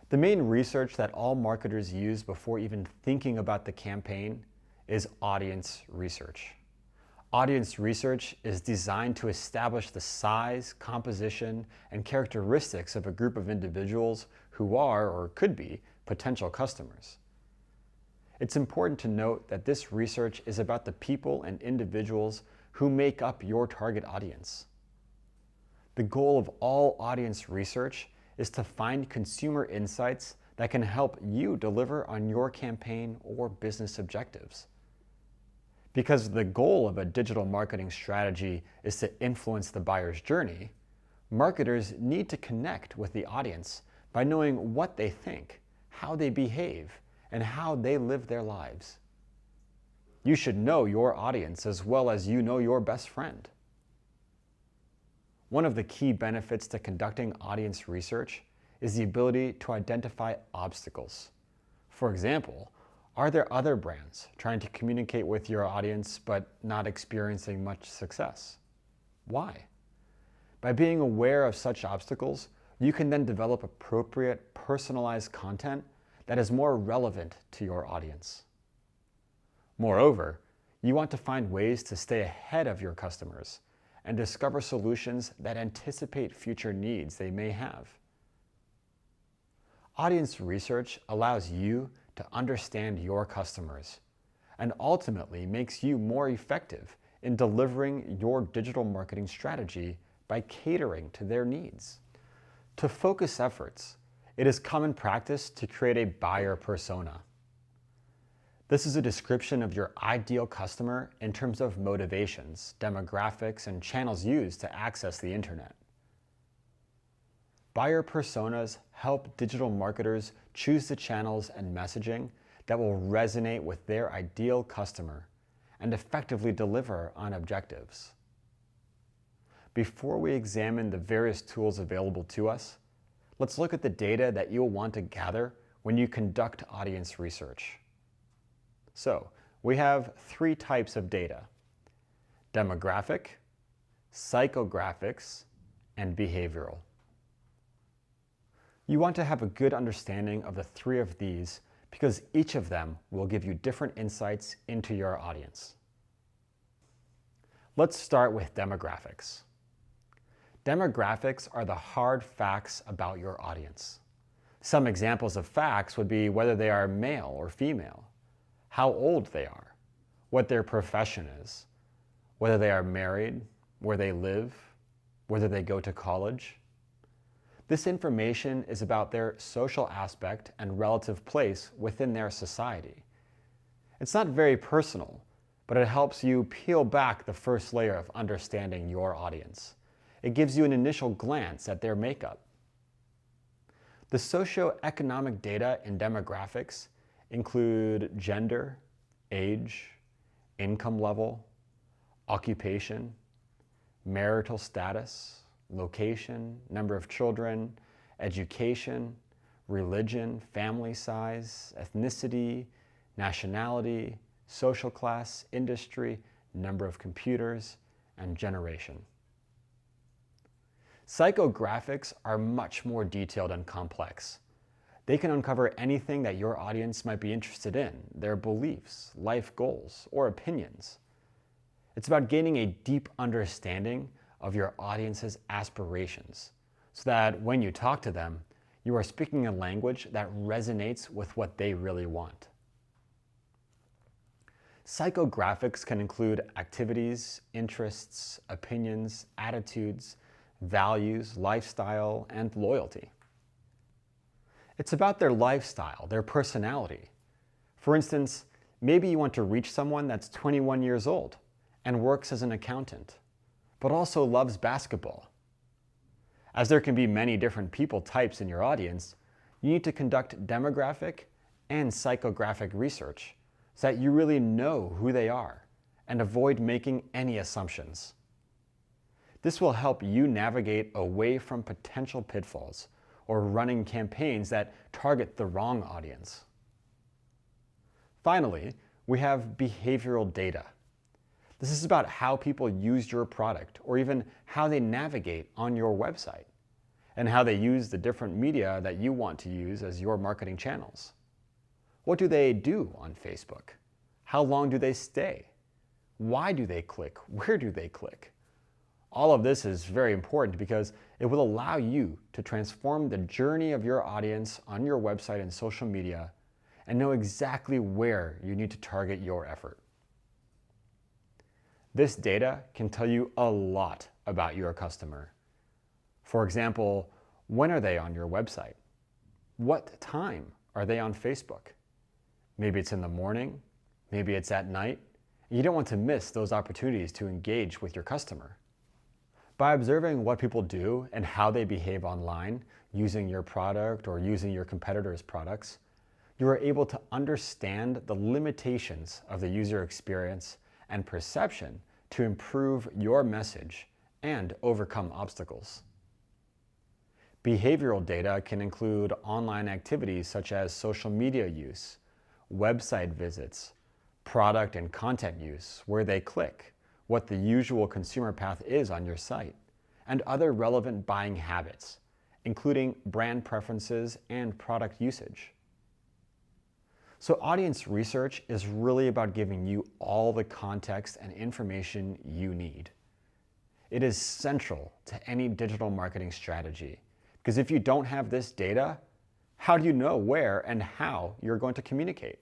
The main research that all marketers use before even thinking about the campaign is audience research. Audience research is designed to establish the size, composition, and characteristics of a group of individuals who are, or could be, potential customers. It's important to note that this research is about the people and individuals who make up your target audience. The goal of all audience research is to find consumer insights that can help you deliver on your campaign or business objectives. Because the goal of a digital marketing strategy is to influence the buyer's journey, marketers need to connect with the audience by knowing what they think, how they behave, and how they live their lives. You should know your audience as well as you know your best friend. One of the key benefits to conducting audience research is the ability to identify obstacles. For example, are there other brands trying to communicate with your audience but not experiencing much success? Why? By being aware of such obstacles, you can then develop appropriate, personalized content that is more relevant to your audience. Moreover, you want to find ways to stay ahead of your customers and discover solutions that anticipate future needs they may have. Audience research allows you to understand your customers and ultimately makes you more effective in delivering your digital marketing strategy by catering to their needs. To focus efforts, it is common practice to create a buyer persona. This is a description of your ideal customer in terms of motivations, demographics, and channels used to access the internet. Buyer personas help digital marketers choose the channels and messaging that will resonate with their ideal customer and effectively deliver on objectives. Before we examine the various tools available to us, let's look at the data that you'll want to gather when you conduct audience research. So, we have three types of data: demographic, psychographics, and behavioral. You want to have a good understanding of the three of these because each of them will give you different insights into your audience. Let's start with demographics. Demographics are the hard facts about your audience. Some examples of facts would be whether they are male or female, how old they are, what their profession is, whether they are married, where they live, whether they go to college. This information is about their social aspect and relative place within their society. It's not very personal, but it helps you peel back the first layer of understanding your audience. It gives you an initial glance at their makeup. The socioeconomic data in demographics include gender, age, income level, occupation, marital status, location, number of children, education, religion, family size, ethnicity, nationality, social class, industry, number of computers, and generation. Psychographics are much more detailed and complex. They can uncover anything that your audience might be interested in, their beliefs, life goals, or opinions. It's about gaining a deep understanding of your audience's aspirations, so that when you talk to them, you are speaking a language that resonates with what they really want. Psychographics can include activities, interests, opinions, attitudes, values, lifestyle, and loyalty. It's about their lifestyle, their personality. For instance, maybe you want to reach someone that's 21 years old and works as an accountant, but also loves basketball. As there can be many different people types in your audience, you need to conduct demographic and psychographic research so that you really know who they are and avoid making any assumptions. This will help you navigate away from potential pitfalls or running campaigns that target the wrong audience. Finally, we have behavioral data. This is about how people use your product or even how they navigate on your website. and how they use the different media that you want to use as your marketing channels. What do they do on Facebook? How long do they stay? Why do they click? Where do they click? All of this is very important because it will allow you to transform the journey of your audience on your website and social media and know exactly where you need to target your effort. This data can tell you a lot about your customer. For example, when are they on your website? What time are they on Facebook? Maybe it's in the morning, maybe it's at night. You don't want to miss those opportunities to engage with your customer. By observing what people do and how they behave online, using your product or using your competitors' products, you are able to understand the limitations of the user experience and perception to improve your message and overcome obstacles. Behavioral data can include online activities such as social media use, website visits, product and content use, where they click, what the usual consumer path is on your site, and other relevant buying habits, including brand preferences and product usage. So audience research is really about giving you all the context and information you need. It is central to any digital marketing strategy, because if you don't have this data, how do you know where and how you're going to communicate?